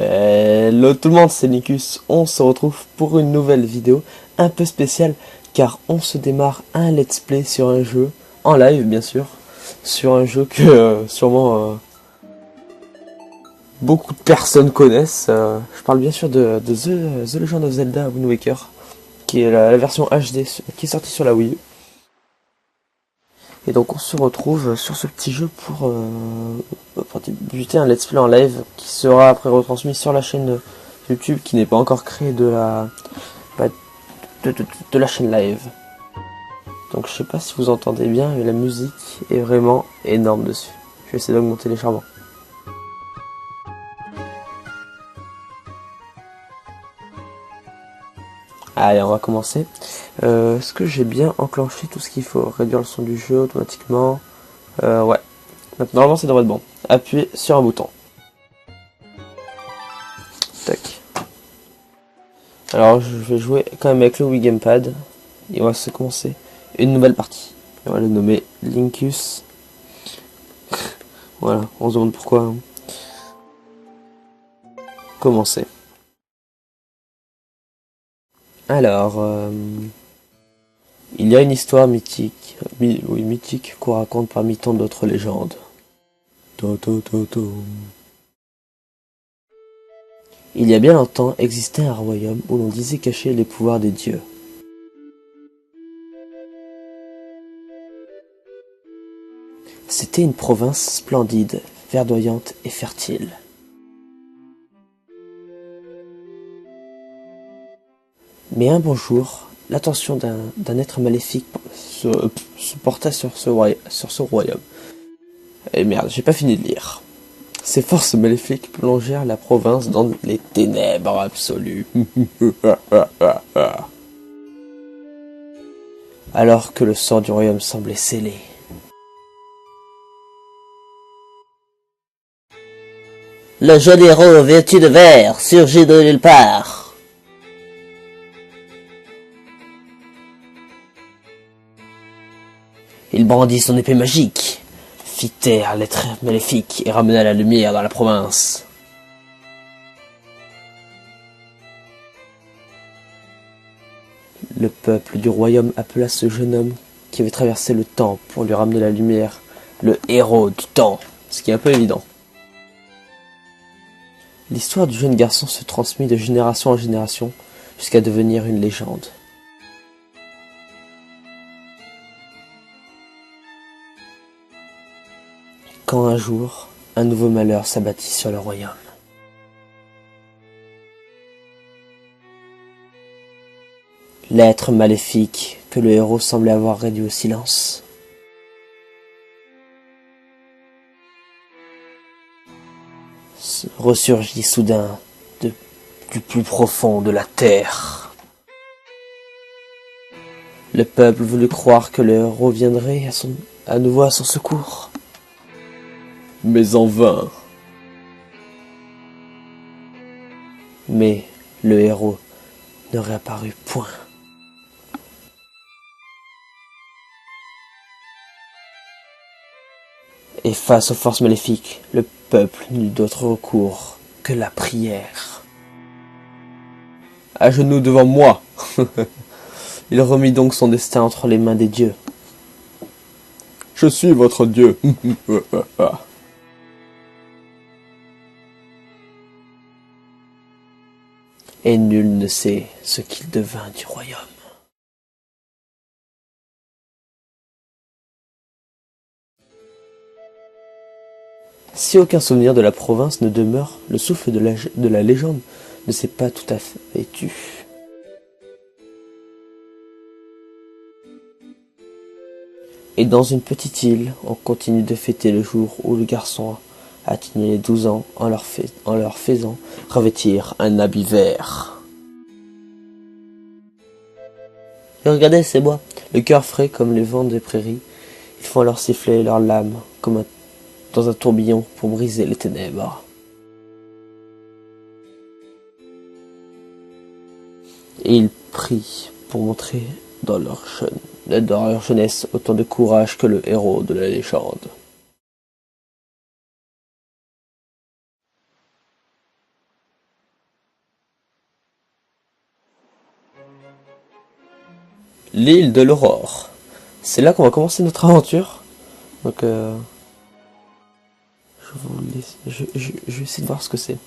Hello tout le monde, c'est Nicus. On se retrouve pour une nouvelle vidéo un peu spéciale car on se démarre un let's play sur un jeu, en live bien sûr, sur un jeu que sûrement beaucoup de personnes connaissent. Je parle bien sûr de The Legend of Zelda Wind Waker, qui est la version HD qui est sortie sur la Wii U. Et donc on se retrouve sur ce petit jeu pour débuter un let's play en live qui sera après retransmis sur la chaîne YouTube qui n'est pas encore créée de la chaîne live. Donc je sais pas si vous entendez bien, mais la musique est vraiment énorme dessus. Je vais essayer d'augmenter les charmants. Allez, on va commencer. Est-ce que j'ai bien enclenché tout ce qu'il faut? Réduire le son du jeu automatiquement. Ouais. Donc, normalement, ça devrait être bon. Appuyez sur un bouton. Tac. Alors, je vais jouer quand même avec le Wii Gamepad. Et on va se commencer une nouvelle partie. On va le nommer Linkus. Voilà, on se demande pourquoi. Hein. Commencer. Alors, il y a une histoire mythique, mythique qu'on raconte parmi tant d'autres légendes. Il y a bien longtemps existait un royaume où l'on disait cacher les pouvoirs des dieux. C'était une province splendide, verdoyante et fertile. Mais un bon jour, l'attention d'un être maléfique se porta sur ce royaume. Et merde, j'ai pas fini de lire. Ces forces maléfiques plongèrent la province dans les ténèbres absolues. Alors que le sort du royaume semblait scellé. Le jeune héros vêtu de vert surgit de nulle part. Il brandit son épée magique, fit taire l'être maléfique et ramena la lumière dans la province. Le peuple du royaume appela ce jeune homme qui avait traversé le temps pour lui ramener la lumière, le héros du temps, ce qui est un peu évident. L'histoire du jeune garçon se transmit de génération en génération jusqu'à devenir une légende. Quand un jour, un nouveau malheur s'abattit sur le royaume. L'être maléfique que le héros semblait avoir réduit au silence. Ressurgit soudain du plus profond de la terre. Le peuple voulut croire que le héros viendrait à nouveau à son secours. Mais en vain. Mais le héros ne réapparut point. Et face aux forces maléfiques, le peuple n'eut d'autre recours que la prière. À genoux devant moi, il remit donc son destin entre les mains des dieux. Je suis votre dieu. Et nul ne sait ce qu'il devint du royaume. Si aucun souvenir de la province ne demeure, le souffle de la légende ne s'est pas tout à fait tu. Et dans une petite île, on continue de fêter le jour où le garçon a atteint les 12 ans en leur faisant revêtir un habit vert. Et regardez ces bois, le cœur frais comme les vents des prairies, ils font alors siffler leurs lames comme dans un tourbillon pour briser les ténèbres. Et ils prient pour montrer dans leur jeunesse autant de courage que le héros de la légende. l'île de l'Aurore. C'est là qu'on va commencer notre aventure. Donc, je vais essayer de voir ce que c'est.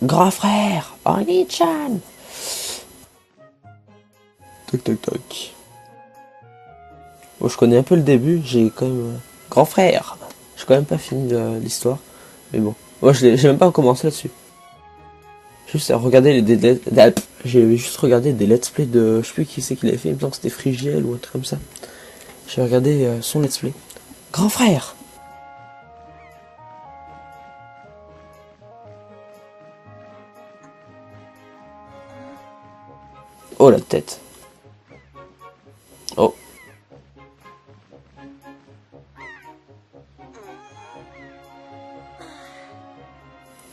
Grand frère, Oni-chan. Toc toc toc. Bon, je connais un peu le début, j'ai quand même... Grand frère. J'ai quand même pas fini l'histoire. Mais bon. Moi, j'ai même pas commencé là-dessus. Juste à regarder j'ai juste regardé des let's play de... Je sais plus qui c'est qui l'avait fait, il me semble que c'était Frigiel ou un truc comme ça. J'ai regardé son let's play. Grand frère. Oh la tête. Oh.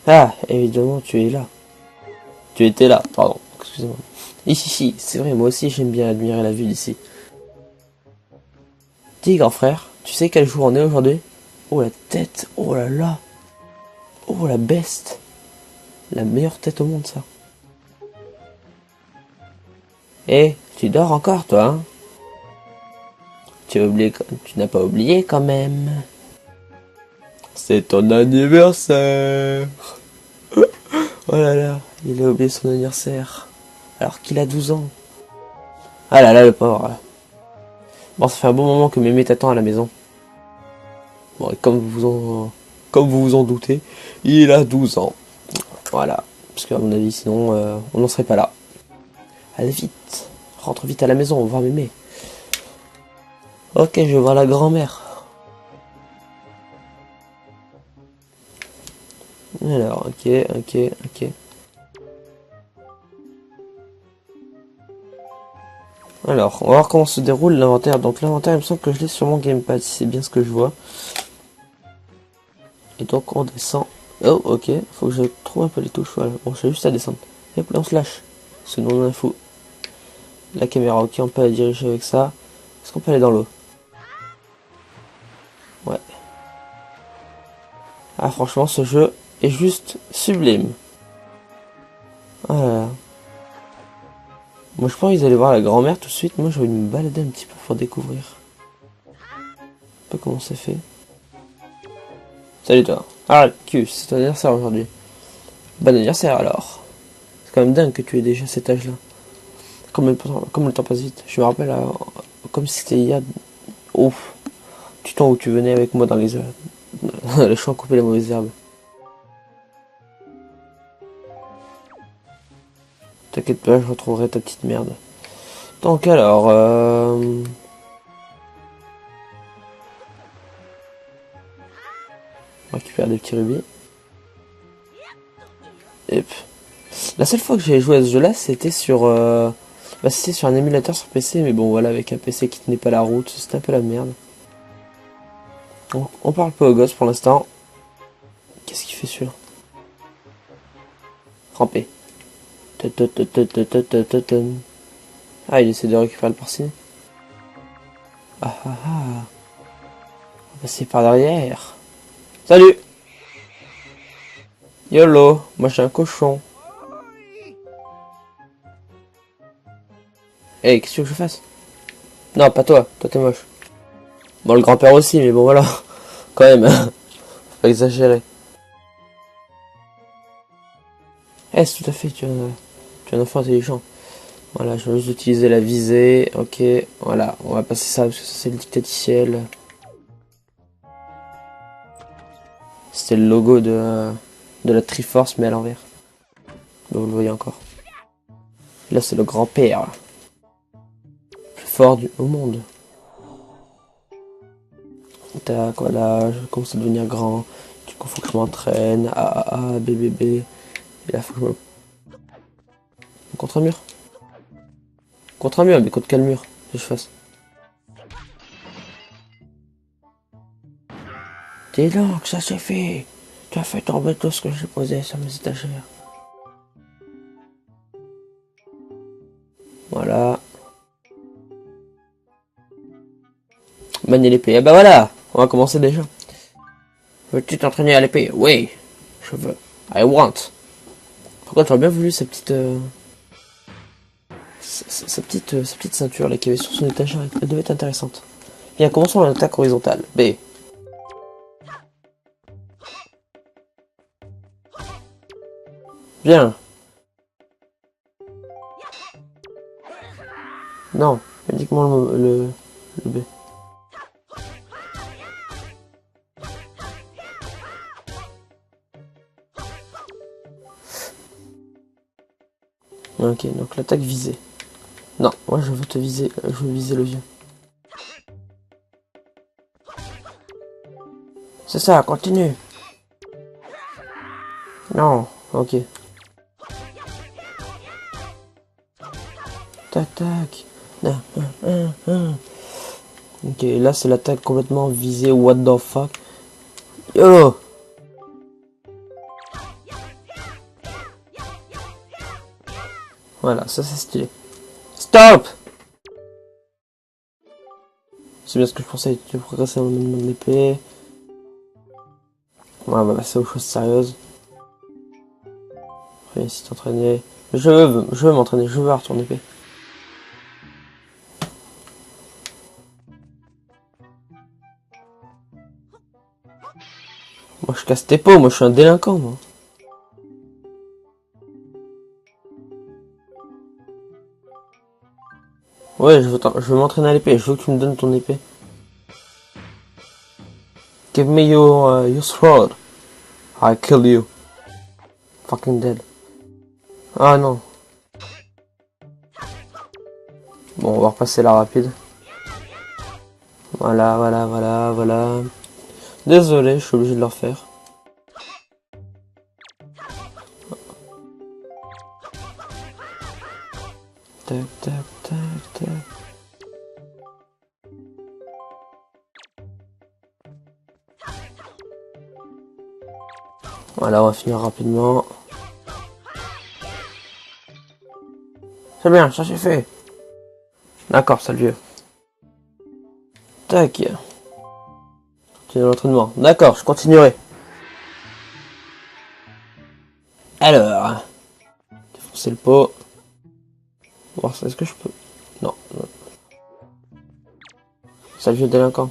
Ah, évidemment, tu es là. Tu étais là, pardon, excusez-moi. Ici, c'est vrai, moi aussi j'aime bien admirer la vue d'ici. Dis, grand frère, tu sais quel jour on est aujourd'hui? Oh la tête, oh là là. Oh la beste. La meilleure tête au monde, ça. Eh, tu dors encore, toi, hein? Tu n'as pas oublié quand même. C'est ton anniversaire. Oh là là, il a oublié son anniversaire. Alors qu'il a 12 ans. Ah là là, le pauvre. Bon, ça fait un bon moment que Mémé t'attend à la maison. Bon, et comme vous vous en doutez, il a 12 ans. Voilà. Parce qu'à mon avis, sinon, on n'en serait pas là. Allez vite. Rentre vite à la maison, on va voir Mémé. Ok, je vais voir la grand-mère. Alors, ok. Alors, on va voir comment se déroule l'inventaire. Donc l'inventaire, il me semble que je l'ai sur mon gamepad, si c'est bien ce que je vois. Et donc on descend. Oh, ok, faut que je trouve un peu les touches, voilà. Bon, j'ai juste à descendre. Et hop, là on se lâche. Ce nom d'un fou. La caméra, ok, on peut la diriger avec ça. Est-ce qu'on peut aller dans l'eau? Ouais. Ah, franchement, ce jeu est juste sublime. Ah là là. Moi, je pense qu'ils allaient voir la grand-mère tout de suite. Moi, je vais me balader un petit peu pour découvrir un peu comment c'est fait. Salut toi. Ah, Q, c'est ton anniversaire aujourd'hui. Bon anniversaire alors. C'est quand même dingue que tu aies déjà cet âge-là. Comme le temps passe vite. Je me rappelle, comme si c'était il y a... Ouf. Du temps où tu venais avec moi dans les les champs couper les mauvaises herbes. T'inquiète pas, je retrouverai ta petite merde. Donc alors, on récupère des petits rubis. Et la seule fois que j'ai joué à ce jeu-là, c'était sur, c'était sur un émulateur sur PC, mais bon, voilà, avec un PC qui tenait pas la route, c'était un peu la merde. On parle pas aux gosses pour l'instant. Qu'est-ce qu'il fait celui-là? Ramper. Ah, il essaie de récupérer le porcinet. Ah ah ah. On va passer par derrière. Salut! YOLO, moi je suis un cochon. Eh, qu'est-ce que je fasse? Non, pas toi, toi t'es moche. Bon, le grand-père aussi, mais bon voilà. Quand même, hein. Faut pas exagérer. Eh, c'est tout à fait, tu es un enfant intelligent. Voilà, je vais juste utiliser la visée. Ok, voilà, on va passer ça parce que ça c'est le dictaticiel. C'était le logo de la Triforce, mais à l'envers. Vous le voyez encore. Là, c'est le grand-père. Plus fort au monde. Tac, voilà, je commence à devenir grand. Du coup, faut que je m'entraîne. B, B, B. Et là, faut que je me... Contre un mur. Contre un mur, mais contre quel mur que je fasse? Dis donc, ça c'est fait. Tu as fait tomber tout ce que j'ai posé sur mes étagères. Voilà. Manier l'épée. Ah bah voilà, on va commencer déjà. Veux-tu t'entraîner à l'épée? Oui, je veux. I want. Pourquoi tu as bien voulu cette petite... sa petite ceinture là qu'il y avait sur son étagère, elle devait être intéressante. Bien, commençons l'attaque horizontale. B. Bien. Non, uniquement le B. Ok, donc l'attaque visée. Non, moi je veux te viser, je veux viser le vieux. C'est ça, continue. Non, ok. Tac, tac. Ah, ah, ah, ah. Ok, là c'est l'attaque complètement visée, what the fuck. Yo. Voilà, ça c'est stylé. Stop. C'est bien ce que je pensais, tu veux progresser dans le domaine de l'épée. Ouais, on va passer aux choses sérieuses. Après, si t'entraîner. Je veux m'entraîner, je veux avoir ton épée. Moi je casse tes pots, moi je suis un délinquant, moi. Ouais, je veux m'entraîner à l'épée, je veux que tu me donnes ton épée. Give me your sword. I kill you. Fucking dead. Ah non. Bon, on va repasser la rapide. Voilà, voilà, voilà, voilà. Désolé, je suis obligé de le refaire. Tac, tac, tac, tac. Voilà, on va finir rapidement. C'est bien, ça c'est fait. D'accord, salut vieux. Tac. Continue l'entraînement. D'accord, je continuerai. Alors. Défoncer le pot. Voir ça, est-ce que je peux... Non. Sale vieux délinquant.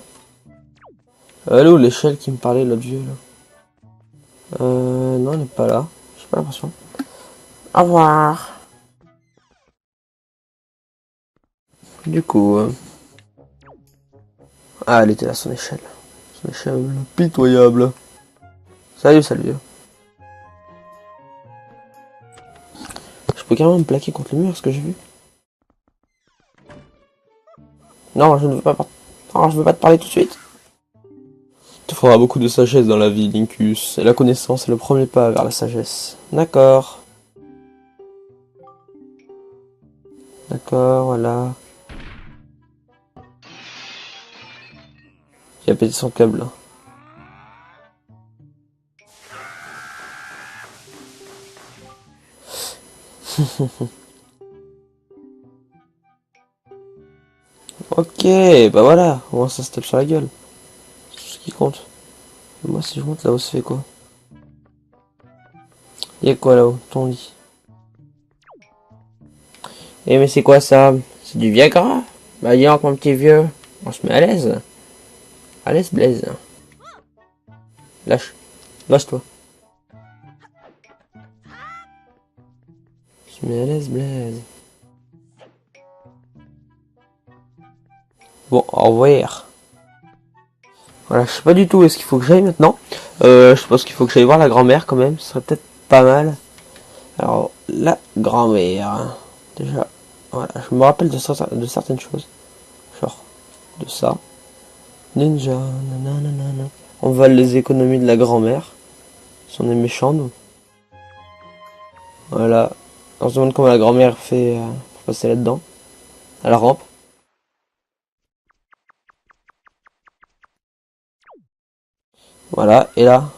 Elle est où l'échelle qui me parlait, l'autre vieux, là? Non, elle n'est pas là. J'ai pas l'impression. Au revoir. Du coup... Ah, elle était là, son échelle. Son échelle pitoyable. Salut, salut vieux. Je peux carrément me plaquer contre le mur, ce que j'ai vu. Non, je ne veux pas... Non, je veux pas te parler tout de suite. Il te faudra beaucoup de sagesse dans la vie, Lincus. Et la connaissance est le premier pas vers la sagesse. D'accord. D'accord, voilà. Il a pété son câble, là. Ok, bah voilà. Au moins ça se tape sur la gueule. C'est tout ce qui compte. Moi, si je monte là-haut, ça fait quoi? Y'a quoi là-haut? Ton lit. Eh, mais c'est quoi ça? C'est du Viagra? Bah, dis donc, mon petit vieux. On se met à l'aise. À l'aise, Blaise. Lâche. Lâche-toi. Je me mets à l'aise, Blaise. Bon, au revoir. Voilà, je sais pas du tout où est-ce qu'il faut que j'aille maintenant. Je pense qu'il faut que j'aille voir la grand-mère quand même. Ce serait peut-être pas mal. Alors, la grand-mère. Déjà, voilà, je me rappelle de certaines choses. Genre, de ça. Ninja, nanana. On vole les économies de la grand-mère. Si on est méchant, nous. Voilà. On se demande comment la grand-mère fait pour passer là-dedans. À la rampe. Voilà, et là.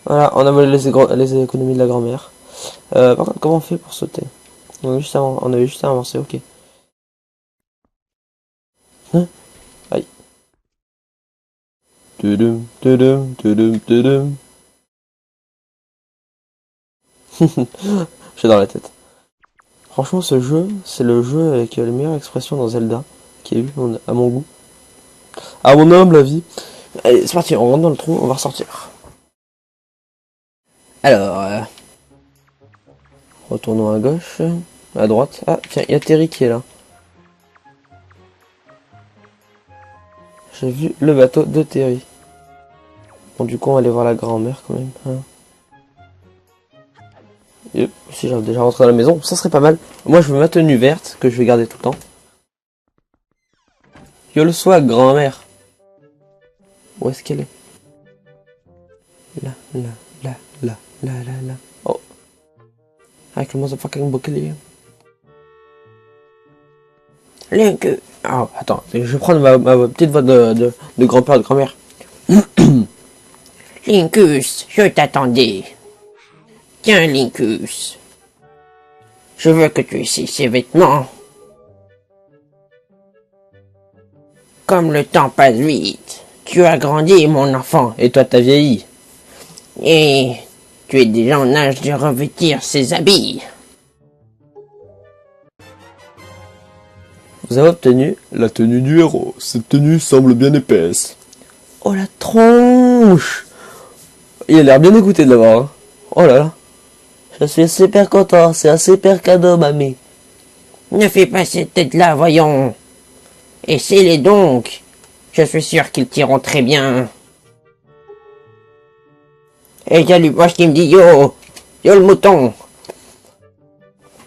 Voilà, on a volé les économies de la grand-mère. Par contre, comment on fait pour sauter? On avait juste à avancer, ok. Hein? Aïe. Tudum, tudum, tudum, tudum. J'ai dans la tête. Franchement, ce jeu, c'est le jeu avec les meilleures expressions dans Zelda, qui est eu à mon goût. À mon humble avis. Allez, c'est parti, on rentre dans le trou, on va ressortir. Alors, retournons à gauche, à droite. Ah, tiens, il y a Terry qui est là. J'ai vu le bateau de Terry. Bon, du coup, on va aller voir la grand-mère quand même. Hein. Et si j'avais déjà rentré à la maison, ça serait pas mal. Moi, je veux ma tenue verte, que je vais garder tout le temps. Yo le swag, grand-mère. Où est-ce qu'elle est? Là, là, là, là, là, là, là. Oh. Avec le motherfucking bouclier. Link. Oh, attends, je vais prendre ma petite voix de grand-père, de grand-mère. Linkus, je t'attendais. Tiens, Linkus. Je veux que tu essaies ces vêtements. Comme le temps passe vite. Tu as grandi, mon enfant. Et toi, t'as vieilli. Et tu es déjà en âge de revêtir ces habits. Vous avez obtenu la tenue du héros. Cette tenue semble bien épaisse. Oh la tronche! Il a l'air bien écouté de l'avoir. Hein. Oh là là. Je suis super content, c'est un super cadeau, mamie. Ne fais pas cette tête-là, voyons. Essaie-les donc. Je suis sûr qu'ils tireront très bien. Et il y a Lupoche qui me dit yo, yo le mouton.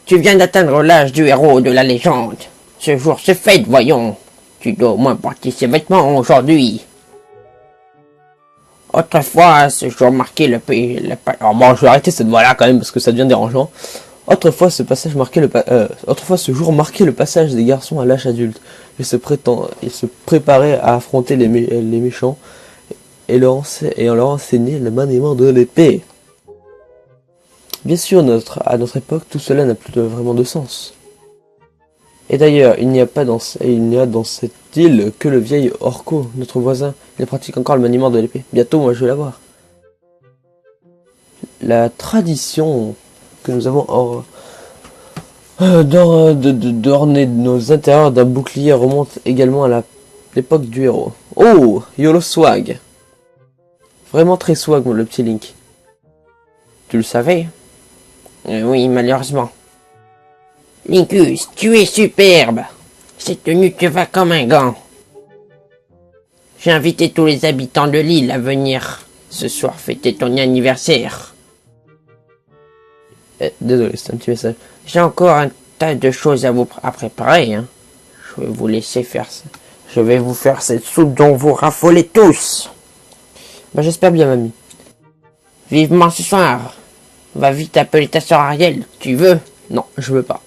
Tu viens d'atteindre l'âge du héros de la légende. Ce jour se fête, voyons. Tu dois au moins porter ces vêtements aujourd'hui. Autrefois, ce jour marquait Alors bon, je vais arrêter cette voix-là quand même parce que ça devient dérangeant. Autrefois, ce jour marquait le passage des garçons à l'âge adulte. Ils se préparaient à affronter les méchants et on leur enseignait le maniement de l'épée. Bien sûr, à notre époque, tout cela n'a plus vraiment de sens. Et d'ailleurs, il n'y a dans cette île que le vieil Orko, notre voisin. Il pratique encore le maniement de l'épée. Bientôt, moi, je vais l'avoir. La tradition que nous avons d'orner nos intérieurs d'un bouclier remonte également à l'époque du héros. Oh, YOLO swag. Vraiment très swag, le petit Link. Tu le savais? Oui, malheureusement. Linkus, tu es superbe. Cette tenue te va comme un gant. J'ai invité tous les habitants de l'île à venir ce soir fêter ton anniversaire. Désolé, c'est un petit message. J'ai encore un tas de choses à préparer. Hein. Je vais vous laisser faire ça. Je vais vous faire cette soupe dont vous raffolez tous. Bah j'espère bien, mamie. Vivement ce soir. Va vite appeler ta soeur Ariel. Tu veux? Non, je veux pas.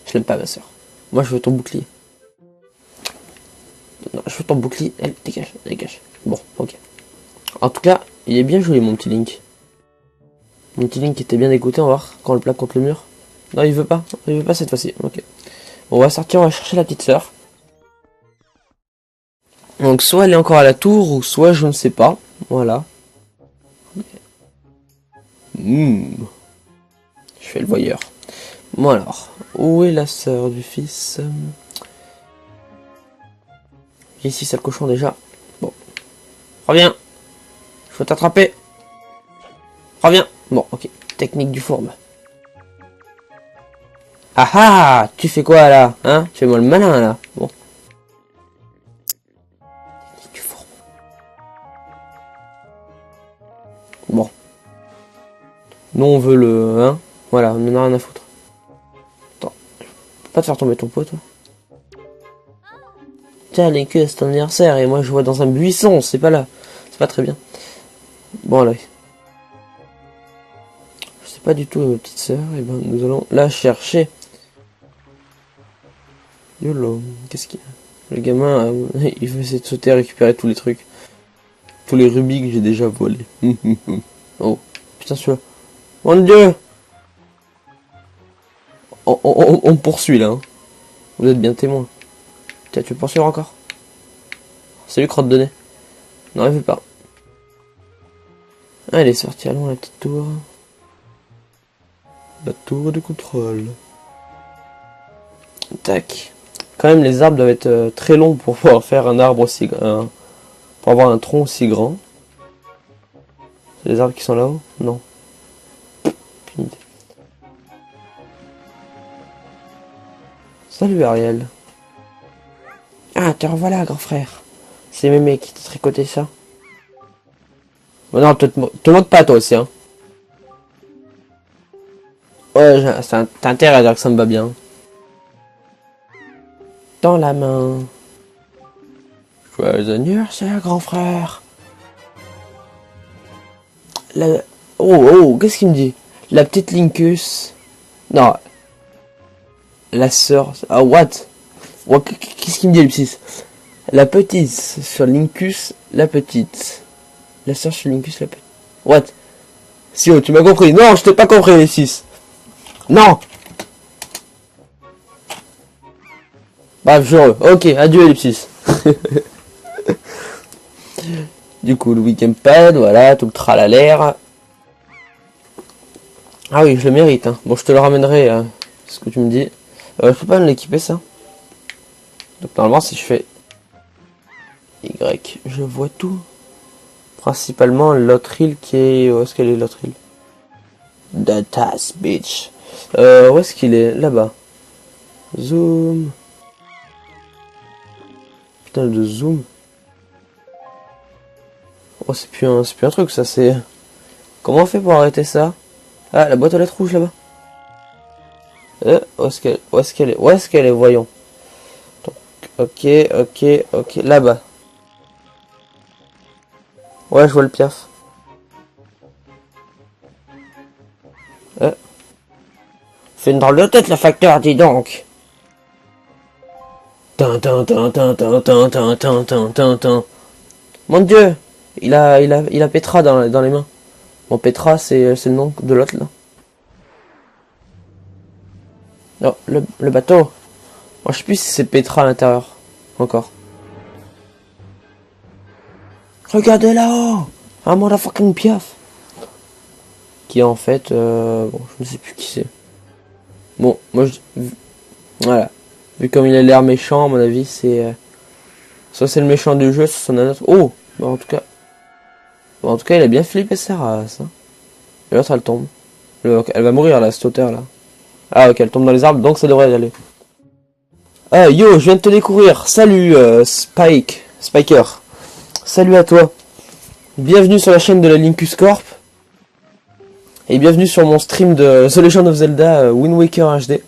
Je l'aime pas, ma soeur. Moi, je veux ton bouclier. Non, je veux ton bouclier. Allez, dégage, dégage. Bon, ok. En tout cas, il est bien joli, mon petit Link. Mon petit Link était bien dégoûté, on va voir, quand on le plaque contre le mur. Non, il veut pas. Il veut pas cette fois-ci. Ok. Bon, on va sortir, on va chercher la petite sœur. Donc, soit elle est encore à la tour, ou soit je ne sais pas. Voilà. Je fais le voyeur. Bon alors, où est la sœur du fils? Ici, c'est le cochon déjà. Bon. Reviens. Je veux t'attraper. Reviens. Bon, ok. Technique du fourbe. Ah ah! Tu fais quoi là? Hein? Tu fais-moi le malin là. Bon. Technique du fourbe. Bon. Nous on veut le... Hein? Voilà, on en a rien à foutre. Attends. Je peux pas te faire tomber ton pot, toi? Tiens, Link, c'est ton anniversaire et moi je vois dans un buisson, c'est pas là. C'est pas très bien. Bon, là. Je sais pas du tout ma petite sœur, et ben nous allons la chercher. Yolo, qu'est-ce qu'il y a? Le gamin, il veut essayer de sauter et récupérer tous les trucs. Tous les rubis que j'ai déjà volés. Oh, putain, celui-là. Mon Dieu! On me poursuit là. Hein. Vous êtes bien témoin. Tiens, tu veux poursuivre encore? Salut, crotte de nez. Non, elle veut pas. Ah, elle est sortie, allons, la petite tour. La tour de contrôle. Tac. Quand même, les arbres doivent être très longs pour pouvoir faire un arbre aussi grand. Pour avoir un tronc aussi grand. C'est les arbres qui sont là-haut? Non. Aucune idée. Salut Ariel. Ah, te revoilà, grand frère. C'est Mémé qui t'a tricoté ça. Bon, non, te moque pas toi aussi, hein. Ouais, t'as intérêt à dire que ça me va bien. Dans la main. Joyeux anniversaire, grand frère. Qu'est-ce qu'il me dit? La petite Linkus. Non. La sœur. Ah, what? Qu'est-ce qu'il me dit, le 6? La petite sur Linkus, la petite. La sœur sur Linkus, la petite. What? Si, tu m'as compris. Non, je t'ai pas compris, les 6. Non! Bref, je ok, adieu, ellipsis. Du coup, le week-end pad, voilà, tout le tralalaire. Ah oui, je le mérite, hein. Bon, je te le ramènerai, ce que tu me dis. Je peux pas me l'équiper, ça. Donc, normalement, si je fais Y, je vois tout. Principalement, l'autre île qui est... Où est-ce qu'elle est, l'autre île? Datas Beach. Où est-ce qu'il est? Là-bas. Zoom. Putain, de zoom. Oh, c'est plus un truc, ça, c'est... Comment on fait pour arrêter ça? Ah, la boîte aux lettres rouges, là-bas. Où est-ce qu'elle est, voyons. Donc, ok. Là-bas. Ouais, je vois le piaf. C'est une drôle de tête, le facteur, dis donc. Mon Dieu, il a Petra dans les mains. Bon, Petra, c'est le nom de l'autre, là. Non, le bateau. Moi, je sais plus si c'est Petra à l'intérieur. Encore. Regardez là-haut, un motherfucking piaf. Qui est en fait, bon, je ne sais plus qui c'est. Bon, moi, voilà. Vu comme il a l'air méchant, à mon avis, c'est... soit c'est le méchant du jeu, soit c'est un autre... Oh, bon, en tout cas, il a bien flippé sa race. Hein. Et l'autre, elle tombe. Elle va mourir, là, cette hauteur, là. Ah, ok, elle tombe dans les arbres, donc ça devrait y aller. Ah, yo, je viens de te découvrir. Salut, Spiker. Salut à toi. Bienvenue sur la chaîne de la Linkus Corp. Et bienvenue sur mon stream de The Legend of Zelda Wind Waker HD.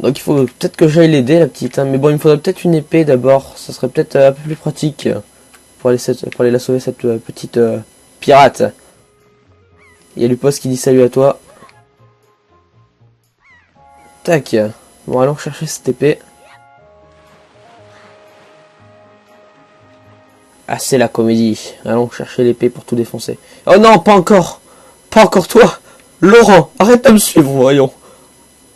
Donc il faut peut-être que j'aille l'aider, la petite. Hein. Mais bon, il me faudrait peut-être une épée d'abord. Ça serait peut-être un peu plus pratique pour aller la sauver, cette petite pirate. Il y a Lupos qui dit salut à toi. Tac. Bon, allons chercher cette épée. Ah, c'est la comédie. Allons chercher l'épée pour tout défoncer. Oh non, pas encore. Pas encore toi. Laurent, arrête de me suivre, voyons.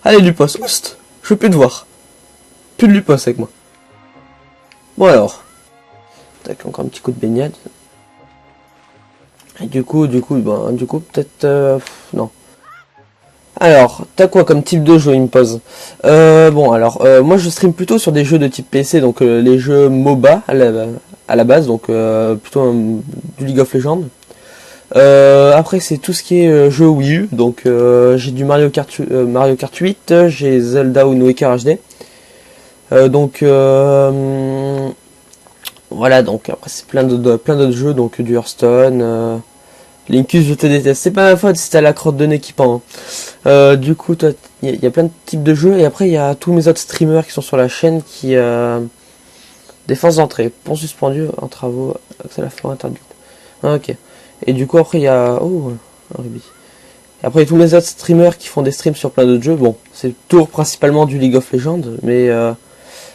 Allez, Lupos, oust. Je veux plus te voir. Plus de Lupos avec moi. Bon alors. Tac, encore un petit coup de baignade. Et du coup, peut-être... non. Alors, t'as quoi comme type de jeu, il me pose. Bon, alors, moi je stream plutôt sur des jeux de type PC, donc les jeux MOBA à la base, donc plutôt du League of Legends. Après, c'est tout ce qui est jeu Wii U, donc j'ai du Mario Kart 8, j'ai Zelda Wind Waker HD. Donc, voilà, donc après c'est plein d'autres jeux, donc du Hearthstone... Linkus, je te déteste. C'est pas ma faute si t'as la crotte de nez qui pend. Du coup, il y a plein de types de jeux. Et après, il y a tous mes autres streamers qui sont sur la chaîne qui... défense d'entrée. Pont suspendu en travaux. Accès à la forêt interdite. Ah, ok. Et du coup, après, il y a... Oh, un rubis. Et après, il y a tous mes autres streamers qui font des streams sur plein d'autres jeux. Bon, c'est toujours principalement du League of Legends. Mais,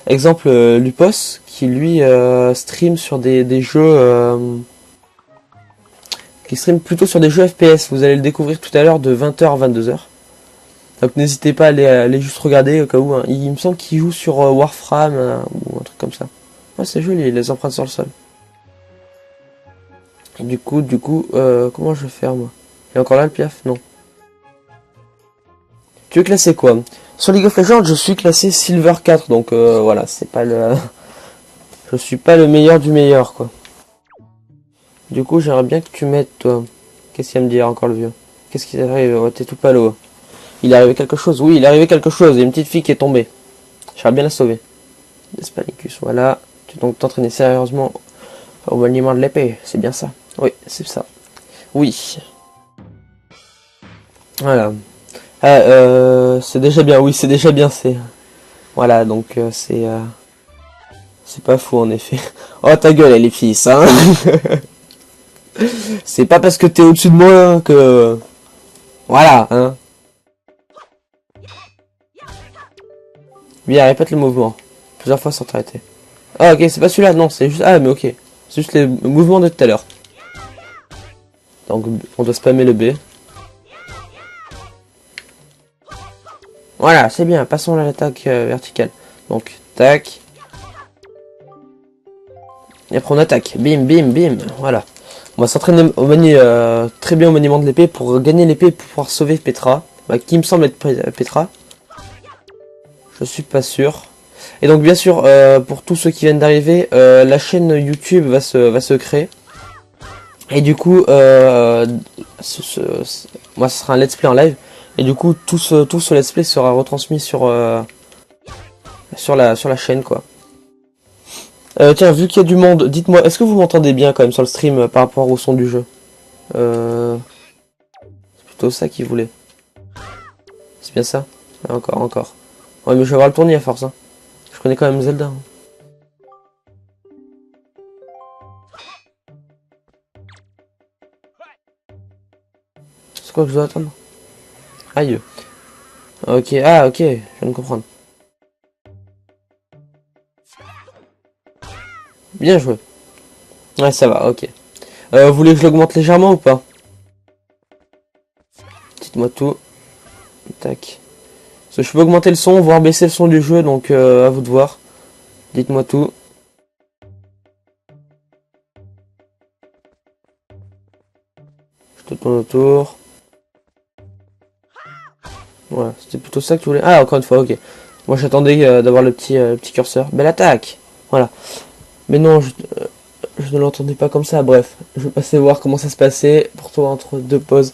exemple, Lupos, qui lui stream sur des jeux... qui stream plutôt sur des jeux FPS. Vous allez le découvrir tout à l'heure de 20h à 22h. Donc n'hésitez pas à aller juste regarder au cas où. Hein. Il me semble qu'il joue sur Warframe ou un truc comme ça. Ouais, c'est joli, les empreintes sur le sol. Et du coup, comment je vais faire moi? Il est encore là le piaf? Non. Tu es classé quoi? Sur League of Legends, je suis classé Silver 4, donc voilà, c'est pas le... Je suis pas le meilleur du meilleur, quoi. Du coup, j'aimerais bien que tu m'aides, toi. Qu'est-ce qu'il va me dire encore le vieux? Qu'est-ce qui arrive? Oh, t'es tout palo. Il est arrivé quelque chose? Oui, il est arrivé quelque chose. Il y a une petite fille qui est tombée. J'aimerais bien la sauver. N'est-ce pas, Nicus? Voilà. Tu dois donc t'entraîner sérieusement au maniement de l'épée. C'est bien ça? Oui, c'est ça. Oui. Voilà. Ah, c'est déjà bien. Oui, c'est déjà bien. C'est... Voilà, donc c'est... C'est pas fou, en effet. Oh, ta gueule, les filles, ça, hein. C'est pas parce que t'es au-dessus de moi que... Voilà, hein. Bien, répète le mouvement. Plusieurs fois sans t'arrêter. Ah, ok, c'est pas celui-là, non, c'est juste... Ah, mais ok. C'est juste les mouvements de tout à l'heure. Donc, on doit spammer le B. Voilà, c'est bien. Passons à l'attaque verticale. Donc, tac. Et après, on attaque. Bim, bim, bim. Voilà. On va s'entraîner au très bien au maniement de l'épée pour gagner l'épée pour pouvoir sauver Petra. Bah, qui me semble être Petra. Je suis pas sûr. Et donc bien sûr, pour tous ceux qui viennent d'arriver, la chaîne YouTube va se créer. Et du coup, moi ce sera un let's play en live. Et du coup, tout ce let's play sera retransmis sur la chaîne, quoi. Tiens, vu qu'il y a du monde, dites-moi, est-ce que vous m'entendez bien quand même sur le stream par rapport au son du jeu? C'est plutôt ça qu'il voulait. C'est bien ça? Encore. Ouais, mais je vais avoir le tournis à force, hein. Je connais quand même Zelda, hein. C'est quoi que je dois attendre? Aïe. Ok, ah ok, je viens de comprendre. Bien joué. Ouais, ça va, ok. Vous voulez que je l'augmente légèrement ou pas? Dites-moi tout. Tac. Parce que je peux augmenter le son, voire baisser le son du jeu, donc à vous de voir. Dites-moi tout. Je te tourne autour. Voilà, c'était plutôt ça que tu voulais. Ah, encore une fois, ok. Moi j'attendais d'avoir le petit curseur. Belle attaque. Voilà. Mais non, je ne l'entendais pas comme ça. Bref, je vais passer voir comment ça se passait pour toi entre deux pauses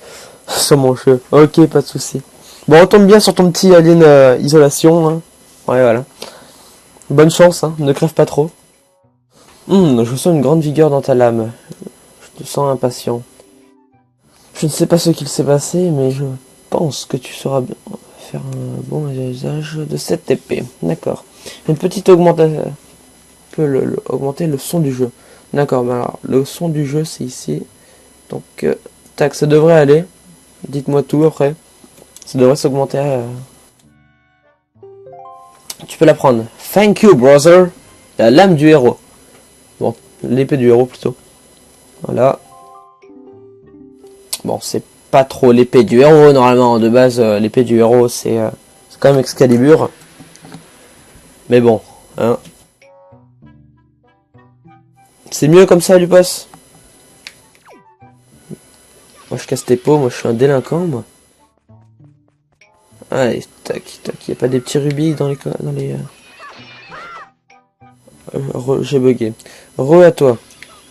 sur mon jeu. Ok, pas de souci. Bon, on tombe bien sur ton petit alien isolation. Hein. Ouais, voilà. Bonne chance, hein. Ne crève pas trop. Je sens une grande vigueur dans ta lame. Je te sens impatient. Je ne sais pas ce qu'il s'est passé, mais je pense que tu sauras bien faire un bon usage de cette épée. D'accord. Une petite augmentation peut augmenter le son du jeu. D'accord, bah alors le son du jeu c'est ici. Donc tac, ça devrait aller. Dites-moi tout après. Ça devrait s'augmenter à... Tu peux la prendre. Thank you, brother. La lame du héros. Bon, l'épée du héros plutôt. Voilà. Bon, c'est pas trop l'épée du héros normalement. De base, l'épée du héros c'est quand même Excalibur. Mais bon, hein. C'est mieux comme ça, Lupos. Moi, je casse tes pots. Moi, je suis un délinquant, moi. Allez, tac, tac. Il n'y a pas des petits rubis dans les... J'ai bugué. Re à toi.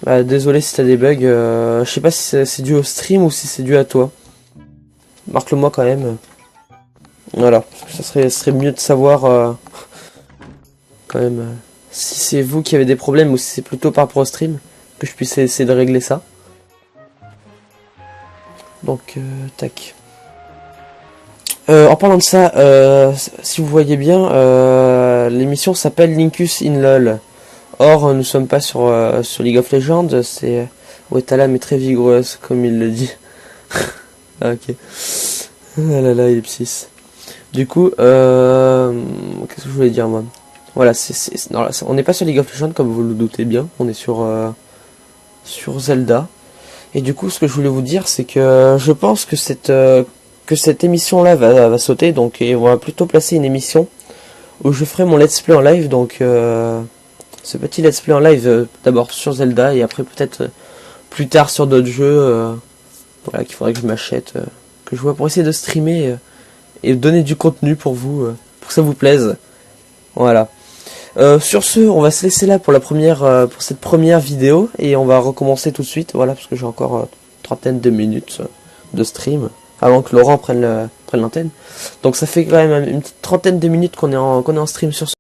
Ah, désolé si t'as des bugs. Je sais pas si c'est dû au stream ou si c'est dû à toi. Marque-le moi quand même. Voilà. Ça serait mieux de savoir... quand même... si c'est vous qui avez des problèmes ou si c'est plutôt par rapport au stream. Que je puisse essayer de régler ça. Donc, tac. En parlant de ça, si vous voyez bien, l'émission s'appelle Linkus in LOL. Or, nous sommes pas sur League of Legends, c'est... Ouais, ta lame est très vigoureuse, comme il le dit. Ah, ok. Ah là là, ellipsis. Du coup, qu'est-ce que je voulais dire, moi? Voilà, non, on n'est pas sur League of Legends, comme vous le doutez bien. On est sur Zelda. Et du coup, ce que je voulais vous dire, c'est que je pense que cette émission-là va sauter. Donc, on va plutôt placer une émission où je ferai mon let's play en live. Donc, ce petit let's play en live, d'abord sur Zelda et après peut-être plus tard sur d'autres jeux Voilà, qu'il faudrait que je m'achète, que je vois pour essayer de streamer et donner du contenu pour vous, pour que ça vous plaise. Voilà. Sur ce, on va se laisser là pour pour cette première vidéo et on va recommencer tout de suite. Voilà, parce que j'ai encore une trentaine de minutes de stream avant que Laurent prenne l'antenne. Donc ça fait quand même une petite trentaine de minutes qu'on est en stream sur ce.